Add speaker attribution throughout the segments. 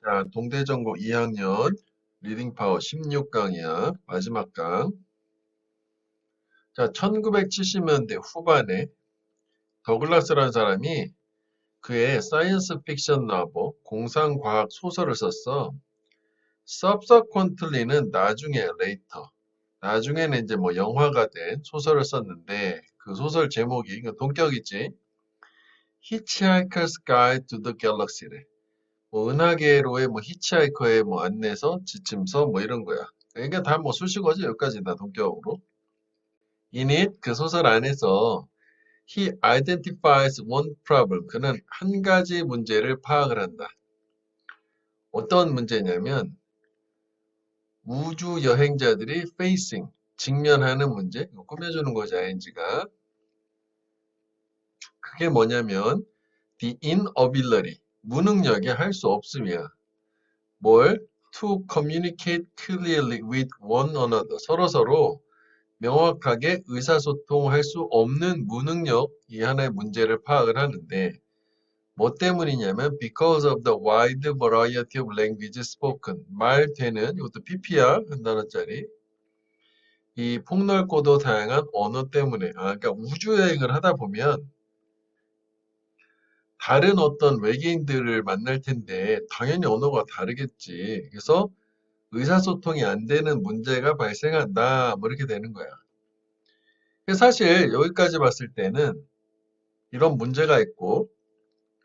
Speaker 1: 자, 동대전공 2학년 리딩 파워 16강이야. 마지막 강. 자, 1970년대 후반에 더글라스라는 사람이 그의 사이언스 픽션 너버 공상과학 소설을 썼어. subsequently는 나중에 later. 나중에는 이제 뭐 영화가 된 소설을 썼는데 그 소설 제목이 이거 동격이지. Hitchhiker's Guide to the Galaxy래. 뭐 은하계로의 뭐 히치하이커의 뭐 안내서, 지침서 뭐 이런 거야. 이게 다 뭐 수식어지 여기까지 다 동격으로. In it 그 소설 안에서 he identifies one problem. 그는 한 가지 문제를 파악을 한다. 어떤 문제냐면 우주 여행자들이 facing 직면하는 문제. 이거 꾸며주는 거지 ing가. 그게 뭐냐면 the inability 무능력이 할 수 없음이야. 뭘? To communicate clearly with one another. 서로서로 명확하게 의사소통할 수 없는 무능력, 이 하나의 문제를 파악을 하는데 뭐 때문이냐면 because of the wide variety of languages spoken. 말되는, 이것도 PP야, 한 단어짜리. 이 폭넓고도 다양한 언어 때문에. 그러니까 우주여행을 하다 보면 다른 어떤 외계인들을 만날 텐데 당연히 언어가 다르겠지. 그래서 의사소통이 안 되는 문제가 발생한다. 뭐 이렇게 되는 거야. 사실 여기까지 봤을 때는 이런 문제가 있고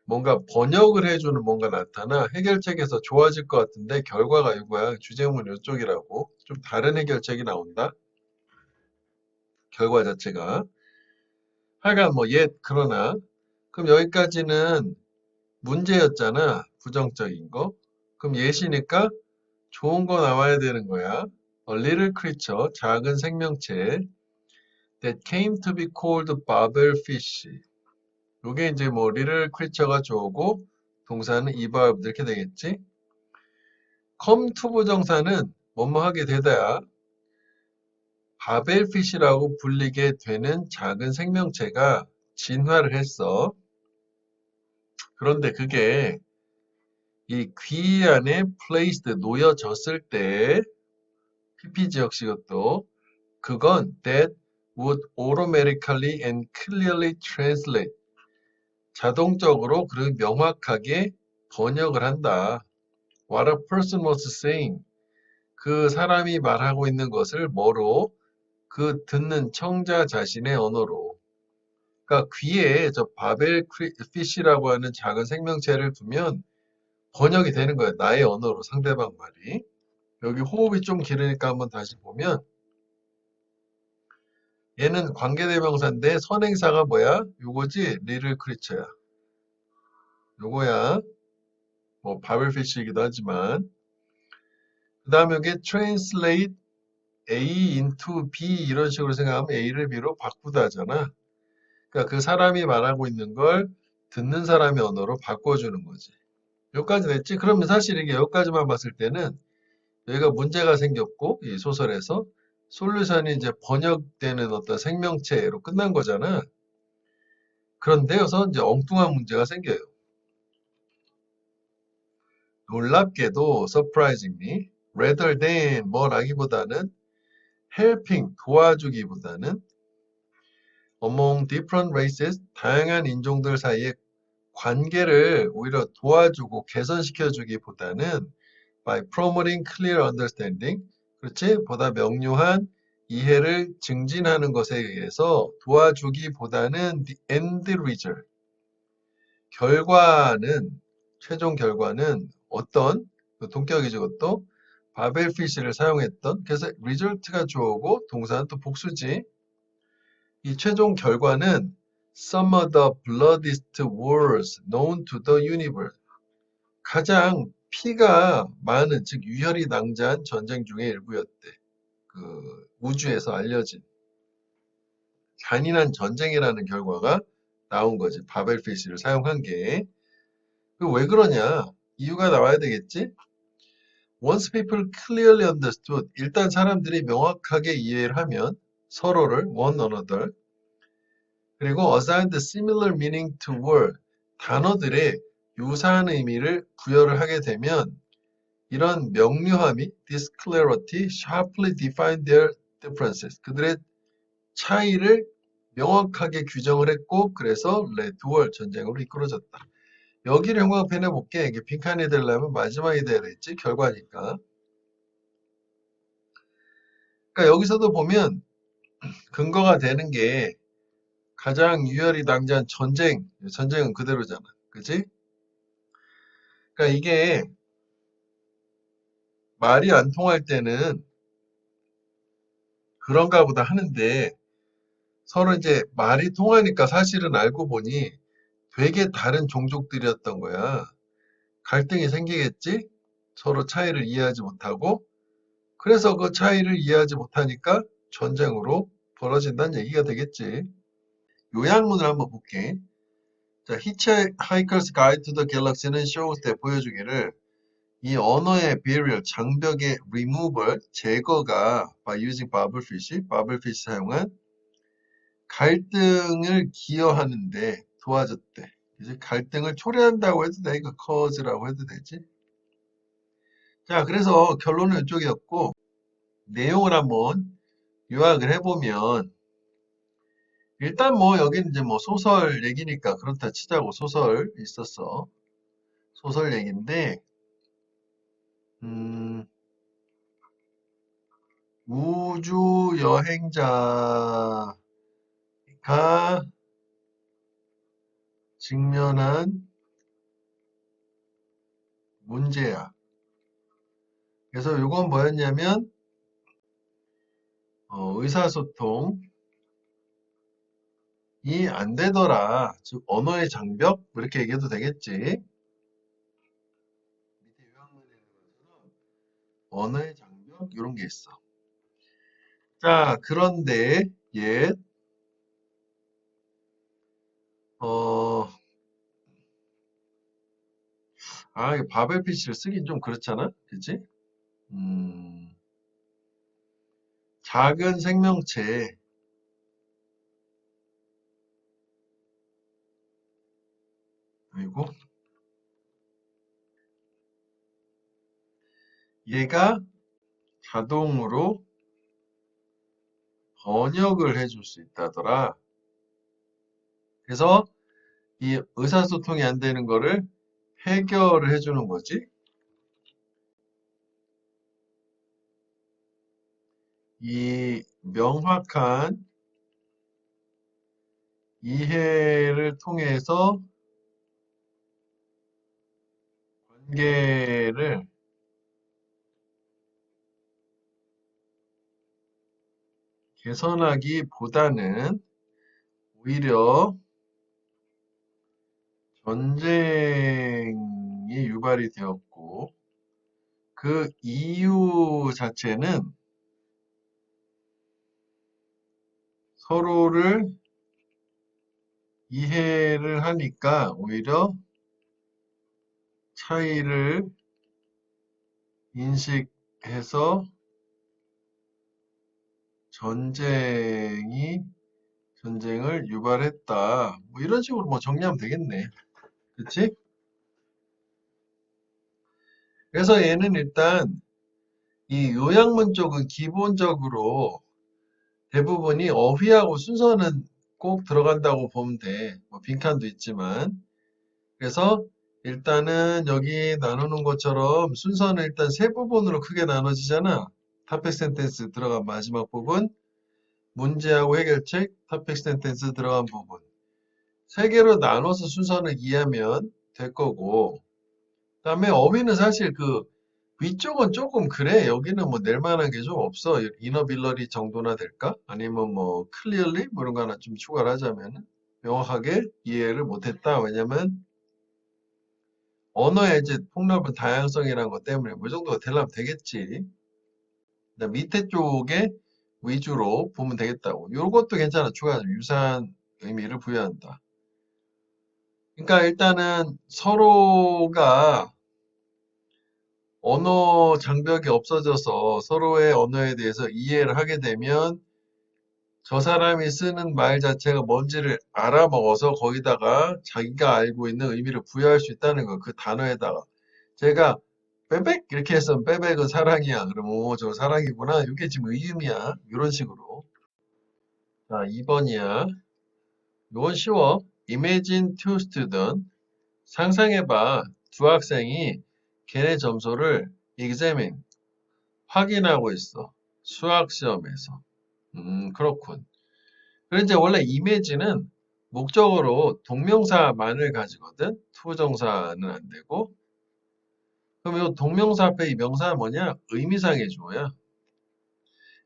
Speaker 1: 뭔가 번역을 해주는 뭔가 나타나 해결책에서 좋아질 것 같은데 결과가 이거야. 주제문 이쪽이라고. 좀 다른 해결책이 나온다. 결과 자체가. 하여간 뭐 그러나 그럼 여기까지는 문제였잖아. 부정적인 거. 그럼 예시니까 좋은 거 나와야 되는 거야. A little creature, 작은 생명체 that came to be called Babelfish. 요게 이제 뭐 little creature가 좋고 동사는 evolved 이렇게 되겠지. come to 부정사는 뭐뭐 하게 되다야. 바벨피시라고 불리게 되는 작은 생명체가 진화를 했어. 그런데 그게 이 귀 안에 placed 놓여졌을 때 PPG 역시 이것도 그건 that would automatically and clearly translate 자동적으로 그리고 명확하게 번역을 한다. What a person was saying. 그 사람이 말하고 있는 것을 뭐로? 그 듣는 청자 자신의 언어로. 그러니까 귀에 저 바벨 피쉬라고 하는 작은 생명체를 두면 번역이 되는 거예요. 나의 언어로 상대방 말이. 여기 호흡이 좀 길으니까 한번 다시 보면 얘는 관계대명사인데 선행사가 뭐야? 요거지? 리를 크리처야. 요거야. 뭐 바벨피쉬이기도 하지만 그 다음에 여기 translate A into B 이런 식으로 생각하면 A를 B로 바꾸다 하잖아. 그러니까 그 사람이 말하고 있는 걸 듣는 사람의 언어로 바꿔주는 거지. 여기까지 됐지? 그러면 사실 이게 여기까지만 봤을 때는 여기가 문제가 생겼고 이 소설에서 솔루션이 이제 번역되는 어떤 생명체로 끝난 거잖아. 그런데 여기서 이제 엉뚱한 문제가 생겨요. 놀랍게도 surprisingly rather than 뭐라기보다는 helping 도와주기보다는 among different races 다양한 인종들 사이의 관계를 오히려 도와주고 개선시켜주기보다는 by promoting clear understanding 그렇지? 보다 명료한 이해를 증진하는 것에 의해서 도와주기보다는 the end result 결과는 최종 결과는 어떤 동격이죠 그것도 바벨피쉬를 사용했던 그래서 result가 주어고 동사는 또 복수지 이 최종 결과는 some of the bloodiest wars known to the universe 가장 피가 많은 즉 유혈이 낭자한 전쟁 중의 일부였대. 그 우주에서 알려진 잔인한 전쟁이라는 결과가 나온 거지. 바벨피쉬를 사용한 게. 왜 그러냐? 이유가 나와야 되겠지? Once people clearly understood 일단 사람들이 명확하게 이해를 하면 서로를 one another 그리고 assigned similar meaning to word 단어들의 유사한 의미를 부여를 하게 되면 이런 명료함이 this clarity sharply defined their differences. 그들의 차이를 명확하게 규정을 했고 그래서 레드 월 전쟁으로 이끌어졌다. 여기를 형광펜에 볼게. 이게 빈칸이 되려면 마지막이 돼야 되겠지. 결과니까. 그러니까 여기서도 보면 근거가 되는 게 가장 유혈이 낭자한 전쟁은 그대로잖아. 그치? 그러니까 이게 말이 안 통할 때는 그런가 보다 하는데 서로 이제 말이 통하니까 사실은 알고 보니 되게 다른 종족들이었던 거야. 갈등이 생기겠지? 서로 차이를 이해하지 못하고. 그래서 그 차이를 이해하지 못하니까 전쟁으로 벌어진다는 얘기가 되겠지. 요약문을 한번 볼게. 자, Hitchhiker's Guide to the Galaxy는 shows that 보여주기를 이 언어의 barrier, 장벽의 removal, 제거가 by using babblefish 사용한 갈등을 기여하는데 도와줬대. 이제 갈등을 초래한다고 해도 돼. 이거 cause라고 해도 되지. 자, 그래서 결론은 이쪽이었고 내용을 한번 요약을 해보면 일단 뭐 여기는 이제 뭐 소설 얘기니까 그렇다 치자고 소설 있었어. 소설 얘기인데 우주 여행자가 직면한 문제야. 그래서 이건 뭐였냐면 의사소통이 안 되더라. 즉 언어의 장벽 뭐 이렇게 얘기해도 되겠지. 밑에 요약문에 있는 것처럼 언어의 장벽 이런 게 있어. 자, 그런데 옛 어, 이 바벨피쉬를 쓰긴 좀 그렇잖아. 그치? 작은 생명체, 그리고 얘가 자동으로 번역을 해줄 수 있다더라. 그래서 이 의사소통이 안 되는 거를 해결을 해주는 거지. 이 명확한 이해를 통해서 관계를 개선하기보다는 오히려 전쟁이 유발이 되었고 그 이유 자체는 서로를 이해를 하니까 오히려 차이를 인식해서 전쟁을 유발했다. 뭐 이런 식으로 뭐 정리하면 되겠네. 그치? 그래서 얘는 일단 이 요약문 쪽은 기본적으로 대부분이 어휘하고 순서는 꼭 들어간다고 보면 돼. 뭐 빈칸도 있지만. 그래서 일단은 여기 나누는 것처럼 순서는 일단 세 부분으로 크게 나눠지잖아. topic sentence 들어간 마지막 부분, 문제하고 해결책, topic sentence 들어간 부분. 세 개로 나눠서 순서는 이해하면 될 거고. 그다음에 어휘는 사실 그 위쪽은 조금 그래. 여기는 뭐 낼 만한 게 좀 없어. 이너빌러리 정도나 될까? 아니면 뭐 클리어리 뭐 이런 거 하나 좀 추가를 하자면 명확하게 이해를 못했다. 왜냐면 언어의 이제 폭넓은 다양성이라는 것 때문에 뭐 이 정도가 되려면 되겠지. 그다음 밑에 쪽에 위주로 보면 되겠다고. 요것도 괜찮아. 유사한 의미를 부여한다. 그러니까 일단은 서로가 언어 장벽이 없어져서 서로의 언어에 대해서 이해를 하게 되면 저 사람이 쓰는 말 자체가 뭔지를 알아먹어서 거기다가 자기가 알고 있는 의미를 부여할 수 있다는 거, 그 단어에다가. 제가 빼백 이렇게 했으면 빼백은 사랑이야. 그러면 저 사랑이구나. 이게 지금 의음이야. 이런 식으로. 자, 2번이야. 이건 쉬워. Imagine two students. 상상해봐. 두 학생이 걔네 점수를 examine, 확인하고 있어. 수학 시험에서. 그렇군. 그런데 이제 원래 image는 목적어로 동명사만을 가지거든. 투정사는 안 되고. 그럼 이 동명사 앞에 이 명사는 뭐냐? 의미상의 주어야.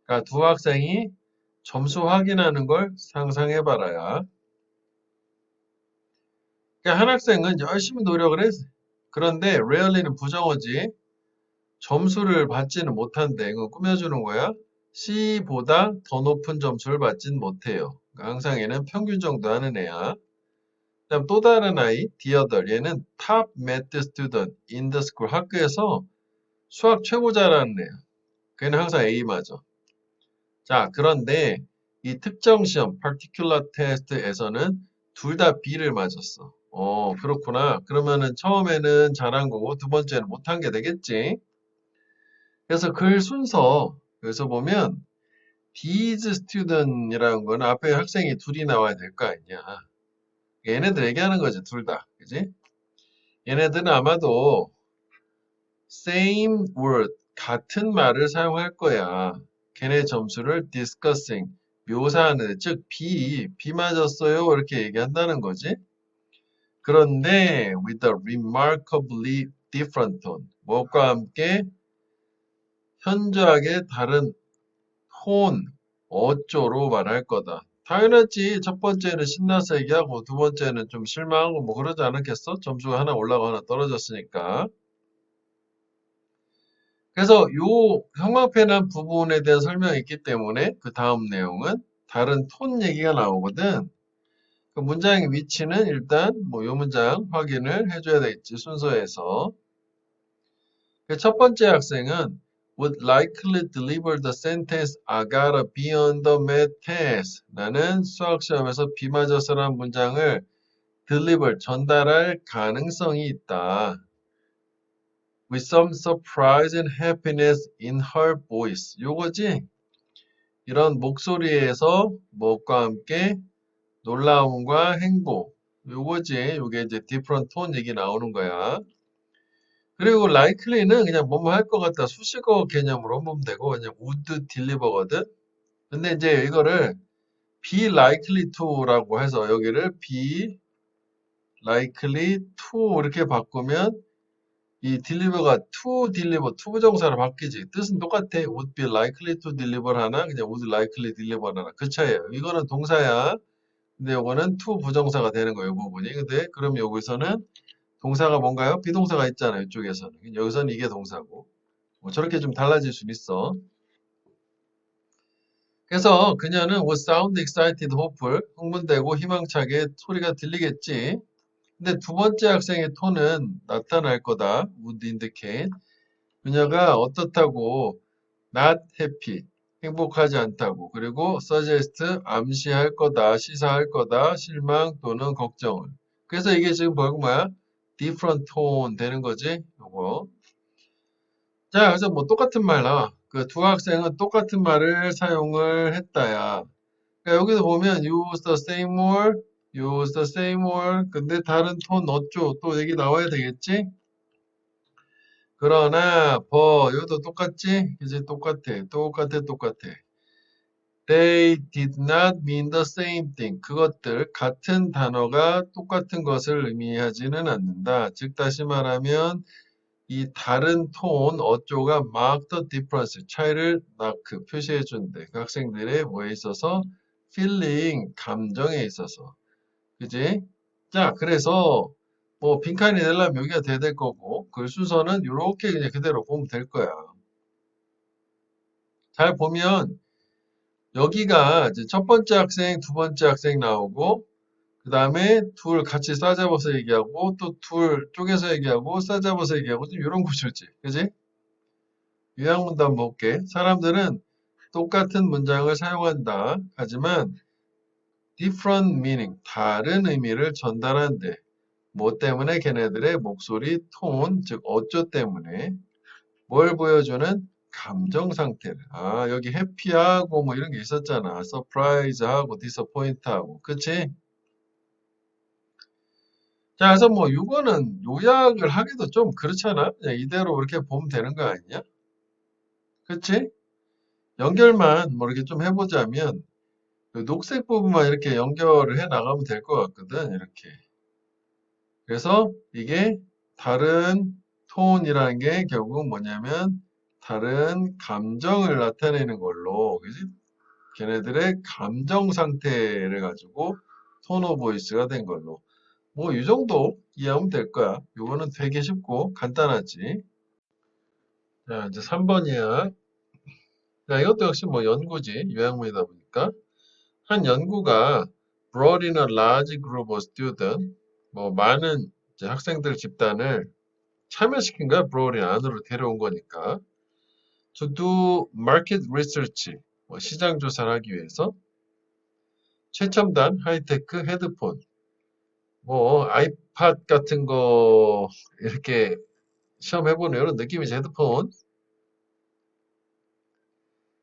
Speaker 1: 그러니까 두 학생이 점수 확인하는 걸 상상해봐라야. 그러니까 한 학생은 열심히 노력을 했어. 그런데 rarely는 부정어지. 점수를 받지는 못한대. 이거 꾸며주는 거야. C보다 더 높은 점수를 받진 못해요. 그러니까 항상 얘는 평균 정도 하는 애야. 그다음 또 다른 아이, the other. 얘는 top math student in the school. 학교에서 수학 최고 잘하는 애야. 걔는 항상 A 맞아. 자, 그런데 이 특정 시험, particular test에서는 둘 다 B를 맞았어. 그렇구나. 그러면은 처음에는 잘한 거고 두 번째는 못한 게 되겠지. 그래서 글 순서, 여기서 보면 these student이라는 건 앞에 학생이 둘이 나와야 될 거 아니야. 얘네들 얘기하는 거지, 둘 다. 그지? 얘네들은 아마도 same word, 같은 말을 사용할 거야. 걔네 점수를 discussing, 묘사하는, 즉, B 맞았어요. 이렇게 얘기한다는 거지. 그런데 with a remarkably different tone, 뭐과 함께 현저하게 다른 톤, 어조로 말할 거다. 당연하지. 첫 번째는 신나서 얘기하고 두 번째는 좀 실망하고 뭐 그러지 않았겠어? 점수가 하나 올라가고 하나 떨어졌으니까. 그래서 요 형광펜한 부분에 대한 설명이 있기 때문에 그 다음 내용은 다른 톤 얘기가 나오거든. 그 문장의 위치는 일단 뭐 요 문장 확인을 해줘야 되겠지. 순서에서. 그 첫 번째 학생은 would likely deliver the sentence I gotta be on the math test. 나는 수학 시험에서 비 맞아서란 문장을 deliver, 전달할 가능성이 있다. With some surprise and happiness in her voice. 요거지? 이런 목소리에서 뭐과 함께 놀라움과 행복. 요거지? 요게 이제 different tone 얘기 나오는 거야. 그리고 likely는 그냥 뭐뭐 할 것 같다. 수식어 개념으로 보면 되고, 그냥 would deliver거든? 근데 이제 이거를 be likely to라고 해서 여기를 be likely to 이렇게 바꾸면 이 deliver가 to deliver, to 부정사로 바뀌지. 뜻은 똑같아. would be likely to deliver 하나, 그냥 would likely deliver 하나. 그 차이예요. 이거는 동사야. 근데 요거는 to 부정사가 되는 거예요, 이 부분이. 근데 그럼 여기서는 동사가 뭔가요? 비동사가 있잖아요, 이쪽에서는. 여기서는 이게 동사고. 뭐 저렇게 좀 달라질 수는 있어. 그래서 그녀는 was sound excited, hopeful, 흥분되고 희망차게 소리가 들리겠지. 근데 두 번째 학생의 톤은 나타날 거다. would indicate. 그녀가 어떻다고 not happy, 행복하지 않다고. 그리고 suggest, 암시할 거다, 시사할 거다, 실망 또는 걱정을. 그래서 이게 지금 뭐야? different tone 되는 거지. 요거. 자, 그래서 뭐 똑같은 말 나와. 그 두 학생은 똑같은 말을 사용을 했다야. 그러니까 여기도 보면 use the same word, use the same word. 근데 다른 톤 어쩌 또 얘기 나와야 되겠지? 그러나 여기도 똑같지? 이제 똑같아. They did not mean the same thing. 그것들 같은 단어가 똑같은 것을 의미하지는 않는다. 즉 다시 말하면 이 다른 톤 어조가 mark the difference, 차이를 표시해 준대. 그 학생들의 뭐에 있어서 feeling, 감정에 있어서. 그지? 자, 그래서 뭐 빈칸이 되려면 여기가 돼야 될 거고 글 순서는 이렇게 그냥 그대로 보면 될 거야. 잘 보면 여기가 이제 첫 번째 학생, 두 번째 학생 나오고 그 다음에 둘 같이 싸잡아서 얘기하고 또 둘 쪼개서 얘기하고 싸잡아서 얘기하고 좀 이런 구조지. 그지? 요약문도 한번 볼게. 사람들은 똑같은 문장을 사용한다. 하지만 different meaning, 다른 의미를 전달한대. 뭐 때문에? 걔네들의 목소리 톤, 즉 어조 때문에. 뭘 보여주는? 감정 상태를. 아, 여기 해피하고 뭐 이런 게 있었잖아. 서프라이즈하고 디서포인트하고. 그치? 자, 그래서 뭐 이거는 요약을 하기도 좀 그렇잖아. 그냥 이대로 이렇게 보면 되는 거 아니냐? 그치? 연결만 뭐 이렇게 좀 해보자면 그 녹색 부분만 이렇게 연결을 해 나가면 될 것 같거든. 이렇게. 그래서 이게 다른 톤이라는 게 결국 뭐냐면 다른 감정을 나타내는 걸로, 그지? 걔네들의 감정 상태를 가지고 톤 오브 보이스가 된 걸로. 뭐 이 정도 이해하면 될 거야. 이거는 되게 쉽고 간단하지. 자, 이제 3번이야. 자, 이것도 역시 뭐 연구지. 요약문이다 보니까. 한 연구가 brought in a large group of students, 뭐 많은 이제 학생들 집단을 참여시킨 거야. brought in 안으로 데려온 거니까. to do market research, 뭐 시장 조사를 하기 위해서 최첨단 하이테크 헤드폰, 뭐 아이팟 같은 거 이렇게 시험해보는 이런 느낌이지, 헤드폰.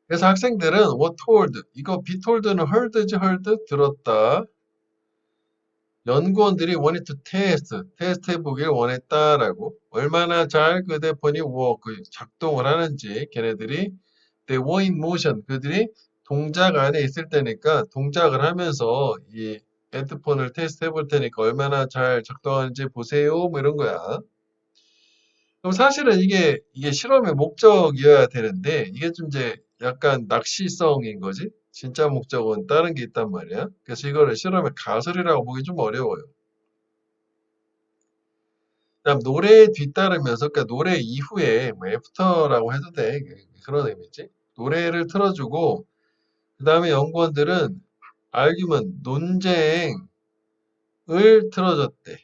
Speaker 1: 그래서 학생들은 what told, 이거 be told는 heard지, heard, 들었다. 연구원들이 wanted to 테스트 해보길 원했다라고. 얼마나 잘 그 휴대폰이 작동을 하는지 걔네들이 they were in motion, 그들이 동작 안에 있을 때니까 동작을 하면서 이 핸드폰을 테스트 해볼 테니까 얼마나 잘 작동하는지 보세요, 뭐 이런 거야. 그럼 사실은 이게 실험의 목적이어야 되는데 이게 좀 이제 약간 낚시성인 거지. 진짜 목적은 다른 게 있단 말이야. 그래서 이거를 실험의 가설이라고 보기 좀 어려워요. 그다음 노래에 뒤따르면서, 그러니까 노래 이후에 뭐 애프터라고 해도 돼. 그런 의미지. 노래를 틀어주고 그 다음에 연구원들은 논쟁을 틀어줬대.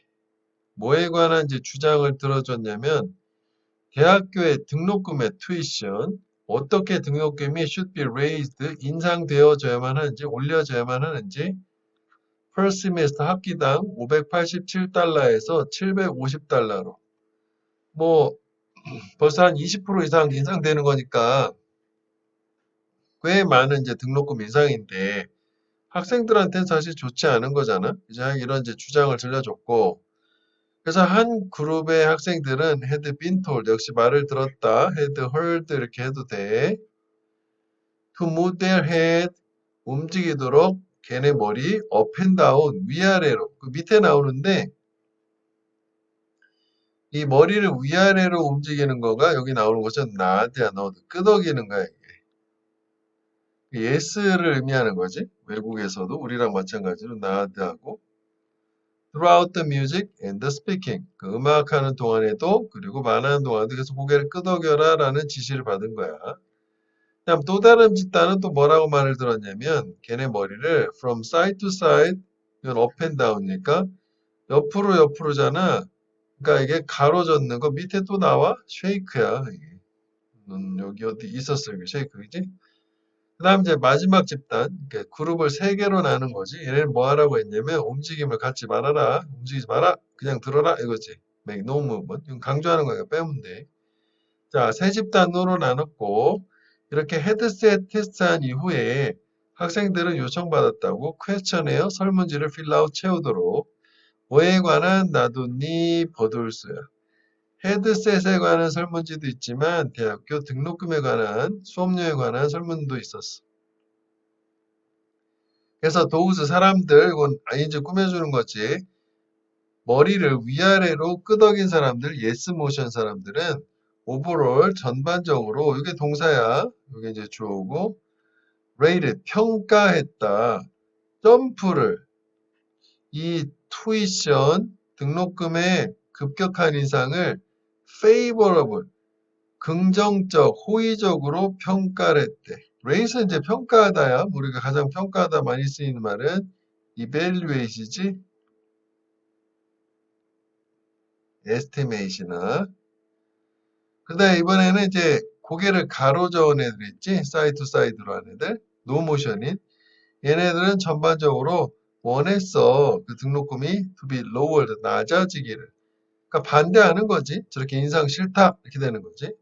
Speaker 1: 뭐에 관한 이제 주장을 들어줬냐면 대학교의 등록금의 tuition, 어떻게 등록금이 should be raised, 인상되어져야만 하는지, 올려져야만 하는지, per semester 학기당 587달러에서 750달러로. 뭐 벌써 한 20% 이상 인상되는 거니까 꽤 많은 이제 등록금 인상인데 학생들한테는 사실 좋지 않은 거잖아. 이제 이런 이제 주장을 들려줬고, 그래서 한 그룹의 학생들은 had been told, 역시 말을 들었다, had heard 이렇게 해도 돼. to move their head, 움직이도록 걔네 머리 up and down, 위아래로. 그 밑에 나오는데 이 머리를 위아래로 움직이는 거가 여기 나오는 것은 나드야, 너드. 끄덕이는 거야. yes를 의미하는 거지. 외국에서도 우리랑 마찬가지로 나드하고 throughout the music and the speaking. 그 음악하는 동안에도 그리고 말하는 동안에도 계속 고개를 끄덕여라 라는 지시를 받은 거야. 그다음 또 다른 집단은 또 뭐라고 말을 들었냐면 걔네 머리를 from side to side, 이건 up and down이니까 옆으로 옆으로잖아. 그러니까 이게 가로젓는 거 밑에 또 나와 shake야. 이게. 여기 어디 있었어, 이게 shake, 그지? 그 다음 이제 마지막 집단, 그러니까 그룹을 세 개로 나눈 거지. 얘네는 뭐 하라고 했냐면 움직임을 갖지 말아라. 움직이지 마라. 그냥 들어라. 이거지. make no movement. 이건 강조하는 거니까 빼면 돼. 자, 세 집단으로 나눴고 이렇게 헤드셋 테스트한 이후에 학생들은 요청받았다고 퀘스천에어 설문지를 필라웃 채우도록. 뭐에 관한 나도니 버돌스야. 헤드셋에 관한 설문지도 있지만 대학교 등록금에 관한, 수업료에 관한 설문도 있었어. 그래서 도우스 사람들, 이건 아인즈 꾸며주는 거지. 머리를 위아래로 끄덕인 사람들, 예스 모션 사람들은 오버롤 전반적으로, 이게 동사야. 이게 이제 주어고, 레이를 평가했다. 점프를, 이 투이션 등록금의 급격한 인상을 favorable, 긍정적, 호의적으로 평가를 했대. 레이스 이제 평가하다야. 우리가 가장 평가하다 많이 쓰이는 말은 evaluate이지, estimate이나. 그다음에 이번에는 이제 고개를 가로저은 애들 있지, 사이드 투 사이드로 하는 애들, 노모션인. 얘네들은 전반적으로 원했어. 그 등록금이 to be lowered, 낮아지기를. 그러니까 반대하는 거지. 저렇게 인상 싫다 이렇게 되는 거지.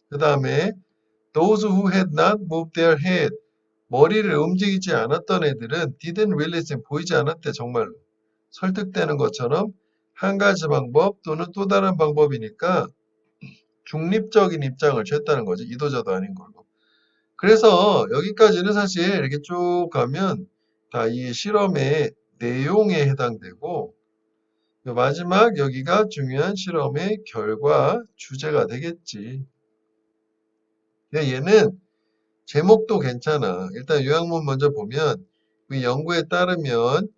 Speaker 1: 그 다음에 those who had not moved their head. 머리를 움직이지 않았던 애들은 didn't really listen. 보이지 않았대 정말로. 설득되는 것처럼 한 가지 방법 또는 또 다른 방법이니까 중립적인 입장을 취했다는 거지. 이도저도 아닌 걸로. 그래서 여기까지는 사실 이렇게 쭉 가면 다 이 실험의 내용에 해당되고 마지막 여기가 중요한 실험의 결과 주제가 되겠지. 근데 얘는 제목도 괜찮아. 일단 요약문 먼저 보면 이 연구에 따르면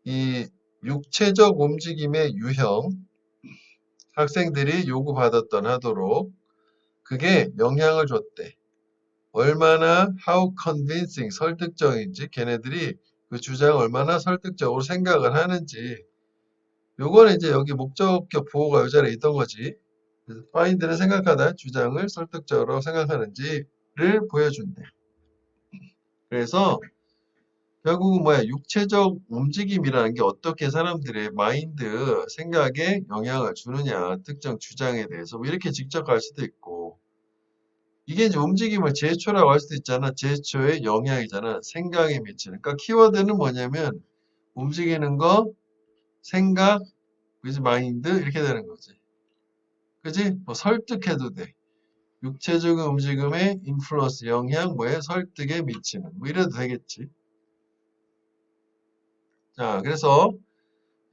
Speaker 1: 이 육체적 움직임의 유형 학생들이 요구받았던 하도록 그게 영향을 줬대. 얼마나 how convincing 설득적인지 걔네들이 그 주장을 얼마나 설득적으로 생각을 하는지 요거는 이제 여기 목적격 보호가 요 자리에 있던 거지. 그래서 find는 생각하다 주장을 설득적으로 생각하는지를 보여준대. 그래서 결국은 뭐야 육체적 움직임이라는 게 어떻게 사람들의 마인드 생각에 영향을 주느냐 특정 주장에 대해서 뭐 이렇게 직접 갈 수도 있고 이게 이제 움직임을 제초라고 할 수도 있잖아. 제초의 영향이잖아. 생각에 미치는. 그러니까 키워드는 뭐냐면 움직이는 거, 생각, 그지 마인드 이렇게 되는 거지. 그지? 뭐 설득해도 돼. 육체적인 움직임의 인플루언스 영향 뭐에 설득에 미치는 뭐 이래도 되겠지. 자, 그래서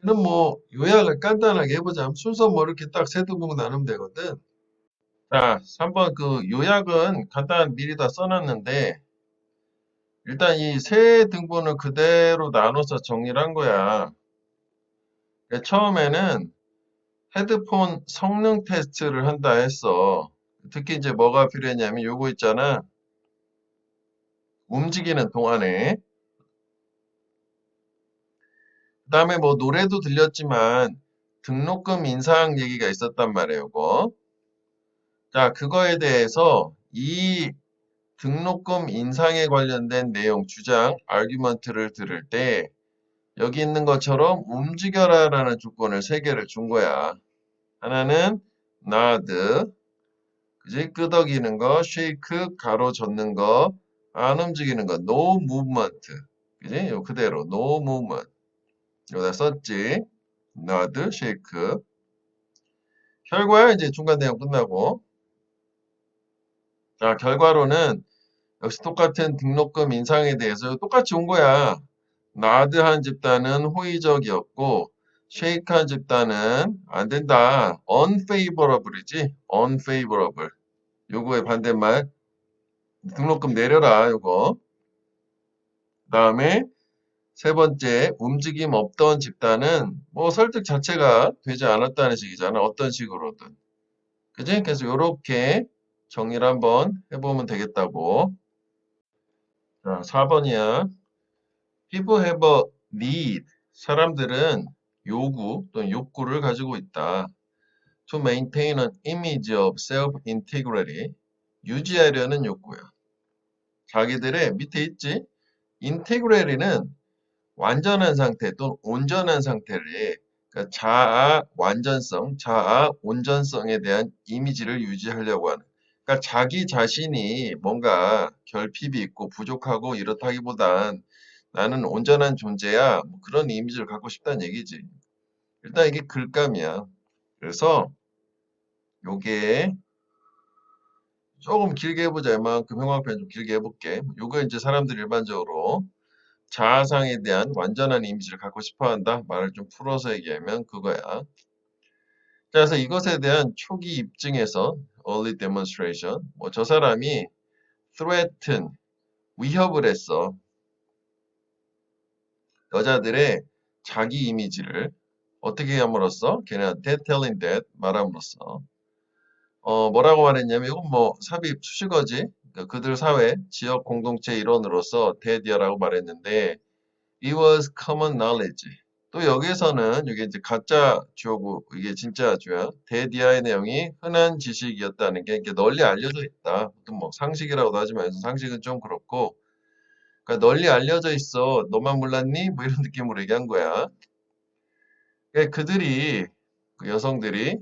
Speaker 1: 이는 뭐 요약을 간단하게 해보자면 순서 뭐 이렇게 딱 세 등분 나누면 되거든. 자, 3번 그 요약은 간단 미리 다 써놨는데 일단 이 세 등분을 그대로 나눠서 정리를 한 거야. 처음에는 헤드폰 성능 테스트를 한다 했어. 특히 이제 뭐가 필요했냐면 요거 있잖아. 움직이는 동안에. 그 다음에 뭐 노래도 들렸지만 등록금 인상 얘기가 있었단 말이에요, 요거. 자, 그거에 대해서 이 등록금 인상에 관련된 내용, 주장, 아규먼트를 들을 때 여기 있는 것처럼 움직여라라는 조건을 세 개를 준 거야. 하나는 nod, 그지? 끄덕이는 거, shake, 가로 젓는 거, 안 움직이는 거, no movement, 그지? 요 그대로 no movement. 여기다 썼지. nod, shake. 결과야 이제 중간 내용 끝나고. 자, 결과로는 역시 똑같은 등록금 인상에 대해서 똑같이 온 거야. 나드한 집단은 호의적이었고 쉐이크한 집단은 안 된다. unfavorable이지. unfavorable. 요거의 반대말 등록금 내려라. 요거. 그다음에 세 번째 움직임 없던 집단은 뭐 설득 자체가 되지 않았다는 식이잖아. 어떤 식으로든. 그지? 그래서 요렇게 정리를 한번 해보면 되겠다고. 자, 4번이야. People have a need. 사람들은 요구 또는 욕구를 가지고 있다. To maintain an image of self-integrity. 유지하려는 욕구야. 자기들의 밑에 있지? integrity는 완전한 상태 또는 온전한 상태를 그러니까 자아 완전성, 자아 온전성에 대한 이미지를 유지하려고 하는. 그러니까 자기 자신이 뭔가 결핍이 있고 부족하고 이렇다기보단 나는 온전한 존재야. 뭐 그런 이미지를 갖고 싶다는 얘기지. 일단 이게 글감이야. 그래서 요게 조금 길게 해보자. 이만큼 형광펜 좀 길게 해볼게. 요거 이제 사람들이 일반적으로 자아상에 대한 완전한 이미지를 갖고 싶어 한다. 말을 좀 풀어서 얘기하면 그거야. 자, 그래서 이것에 대한 초기 입증에서 early demonstration. 뭐 저 사람이 threaten, 위협을 했어. 여자들의 자기 이미지를 어떻게 함으로써 걔네한테 telling that 말함으로써 뭐라고 말했냐면 이건 뭐 삽입 수식어지 그들 사회 지역 공동체 일원으로서 대디어라고 말했는데 it was common knowledge 또 여기에서는 이게 이제 가짜 주어고 이게 진짜 주야 대디아의 내용이 흔한 지식이었다는 게 이게 널리 알려져 있다 또 뭐 상식이라고도 하지만 상식은 좀 그렇고 그러니까 널리 알려져 있어 너만 몰랐니 뭐 이런 느낌으로 얘기한 거야 그들이 그 여성들이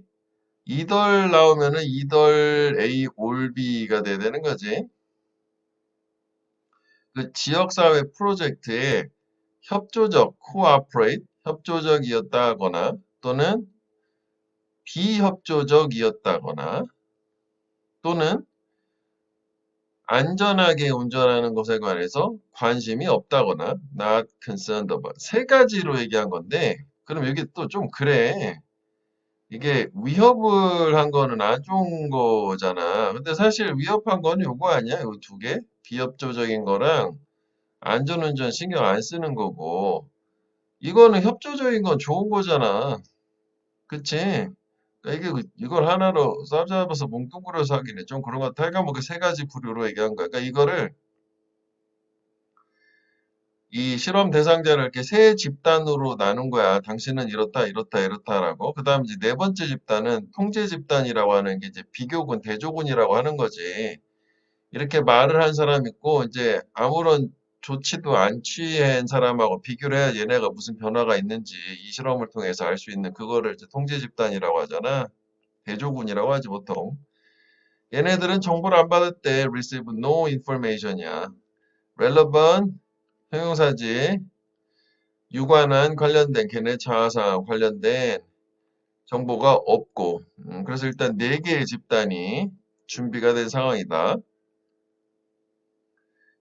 Speaker 1: 이덜 나오면은 이덜 A 올 B가 돼야 되는 거지. 그 지역사회 프로젝트에 협조적, cooperate, 협조적이었다거나 또는 비협조적이었다거나 또는 안전하게 운전하는 것에 관해서 관심이 없다거나 not concerned about 세 가지로 얘기한 건데 그럼 여기 또 좀 그래. 이게 위협을 한 거는 안 좋은 거잖아. 근데 사실 위협한 건 요거 아니야? 요 두 개? 비협조적인 거랑 안전운전 신경 안 쓰는 거고 이거는 협조적인 건 좋은 거잖아. 그치? 그러니까 이게 이걸 하나로 싸잡아서 뭉뚱그려서 하기는 좀 그런 것 같아. 하여간 뭐 그 세 가지 부류로 얘기한 거야. 그러니까 이거를 이 실험 대상자를 이렇게 세 집단으로 나눈 거야. 당신은 이렇다, 이렇다, 이렇다라고. 그 다음 이제 네 번째 집단은 통제 집단이라고 하는 게 이제 비교군, 대조군이라고 하는 거지. 이렇게 말을 한 사람 있고, 이제 아무런 조치도 안 취한 사람하고 비교를 해야 얘네가 무슨 변화가 있는지 이 실험을 통해서 알 수 있는 그거를 이제 통제 집단이라고 하잖아. 대조군이라고 하지 보통. 얘네들은 정보를 안 받을 때 receive no information이야. relevant 형용사지. 유관한 관련된 걔네 자아상 관련된 정보가 없고 그래서 일단 4개의 집단이 준비가 된 상황이다.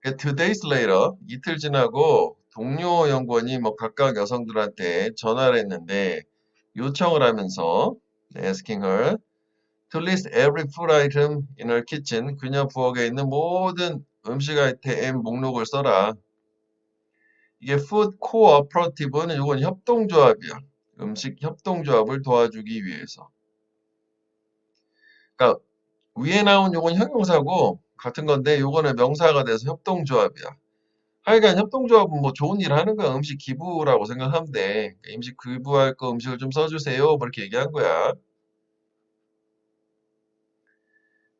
Speaker 1: 2 days later 이틀 지나고 동료 연구원이 뭐 각각 여성들한테 전화를 했는데 요청을 하면서 asking her to list every food item in her kitchen 그녀 부엌에 있는 모든 음식 아이템 목록을 써라. 이게 푸드 코어퍼티브는 이건 협동조합이야. 음식 협동조합을 도와주기 위해서. 그러니까 위에 나온 요건 형용사고 같은 건데 요거는 명사가 돼서 협동조합이야. 하여간 협동조합은 뭐 좋은 일 하는 거야. 음식 기부라고 생각하면 돼. 그러니까 음식 기부할 거 음식을 좀 써주세요. 뭐 이렇게 얘기한 거야.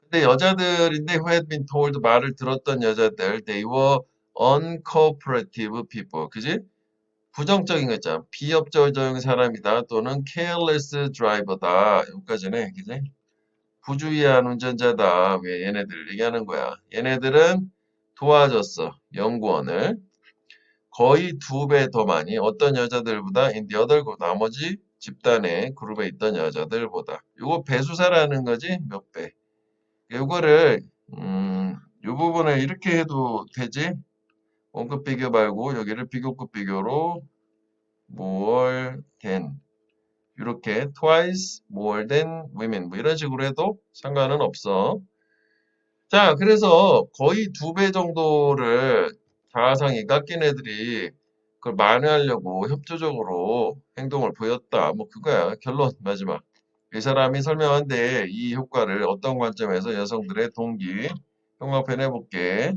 Speaker 1: 근데 여자들인데 who had been told 말을 들었던 여자들 they were uncooperative people. 그지? 부정적인 거 있잖아. 비협조적인 사람이다 또는 careless driver다. 여기까지네. 그지? 부주의한 운전자다. 왜 얘네들 얘기하는 거야. 얘네들은 도와줬어. 연구원을. 거의 2배 더 많이 어떤 여자들보다 in the other group, 나머지 집단의 그룹에 있던 여자들보다. 요거 배수사라는 거지? 몇 배. 요거를 요 부분을 이렇게 해도 되지? 원급 비교 말고 여기를 비교급 비교로 more than 이렇게 twice more than women 뭐 이런 식으로 해도 상관은 없어. 자, 그래서 거의 2배 정도를 자아상이 깎인 애들이 그걸 만회하려고 협조적으로 행동을 보였다. 뭐 그거야. 결론 마지막. 이 사람이 설명한데 이 효과를 어떤 관점에서 여성들의 동기 형광펜 해볼게.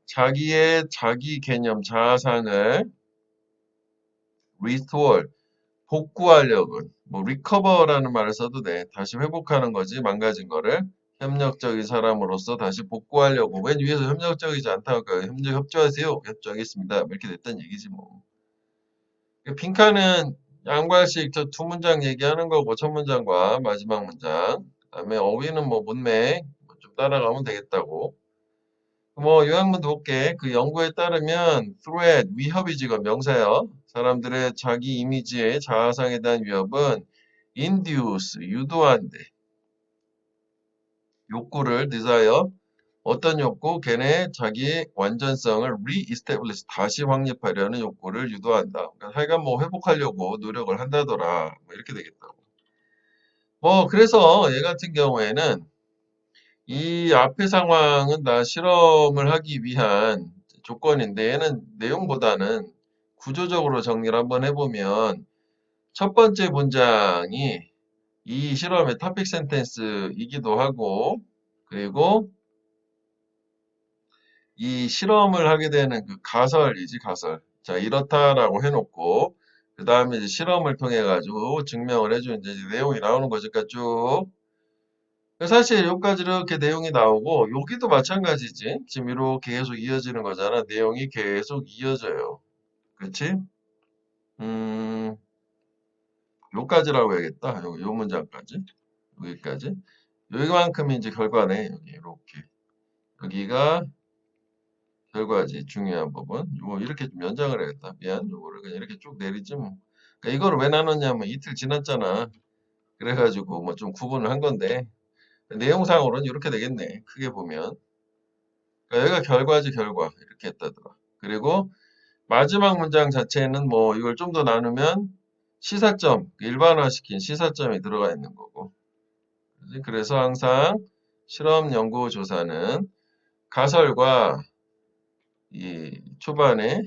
Speaker 1: 자기의 자기 개념 자아상을 restore 복구하려고 뭐 recover라는 말을 써도 돼. 다시 회복하는 거지 망가진 거를 협력적인 사람으로서 다시 복구하려고 맨 위에서 협력적이지 않다고 협조하세요. 협조하겠습니다. 뭐 이렇게 됐단 얘기지 뭐. 빈칸은 양괄식 저 2문장 얘기하는 거고 첫 문장과 마지막 문장. 그다음에 어휘는 뭐 문맥 뭐좀 따라가면 되겠다고. 뭐 요약문도 볼게. 그 연구에 따르면 threat 위협이 지금 명사예요. 사람들의 자기 이미지의 자아상에 대한 위협은 induce 유도한대. 욕구를 desire 어떤 욕구? 걔네 자기의 완전성을 re-establish 다시 확립하려는 욕구를 유도한다. 그러니까 하여간 뭐 회복하려고 노력을 한다더라. 뭐 이렇게 되겠다고. 뭐 그래서 얘 같은 경우에는 이 앞의 상황은 다 실험을 하기 위한 조건인데 얘는 내용보다는 구조적으로 정리를 한번 해보면 첫 번째 문장이 이 실험의 토픽 센텐스이기도 하고 그리고 이 실험을 하게 되는 그 가설이지 가설. 자 이렇다라고 해놓고 그 다음에 이제 실험을 통해 가지고 증명을 해주는 이제 내용이 나오는 거니까 쭉 사실 여기까지 이렇게 내용이 나오고 여기도 마찬가지지. 지금 이렇게 계속 이어지는 거잖아. 내용이 계속 이어져요. 그렇지? 음, 요까지라고 해야겠다. 요 문장까지. 여기까지. 여기만큼이 이제 결과네. 여기 이렇게. 여기가 결과지. 중요한 부분. 요 이렇게 좀 연장을 해야겠다. 미안. 요거를 그냥 이렇게 쭉 내리지 뭐. 그러니까 이거를 왜 나눴냐면 이틀 지났잖아. 그래가지고 뭐 좀 구분을 한 건데 내용상으로는 이렇게 되겠네. 크게 보면. 그러니까 여기가 결과지 결과. 이렇게 했다더라. 그리고 마지막 문장 자체는 뭐 이걸 좀 더 나누면 시사점, 일반화시킨 시사점이 들어가 있는 거고. 그지? 그래서 항상 실험 연구 조사는 가설과 이 초반에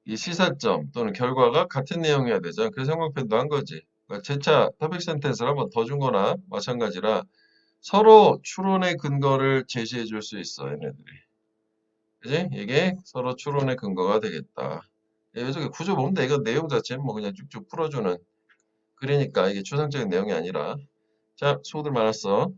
Speaker 1: 이 시사점 또는 결과가 같은 내용이어야 되죠. 그래서 형광펜도 한 거지. 그러니까 재차 토픽 센텐스를 한번 더 준 거나 마찬가지라 서로 추론의 근거를 제시해 줄 수 있어, 얘네들이. 그지? 이게 서로 추론의 근거가 되겠다. 이쪽에 구조 보면 돼. 이거 내용 자체는 뭐 그냥 쭉쭉 풀어주는. 그러니까 이게 추상적인 내용이 아니라. 자, 수고들 많았어.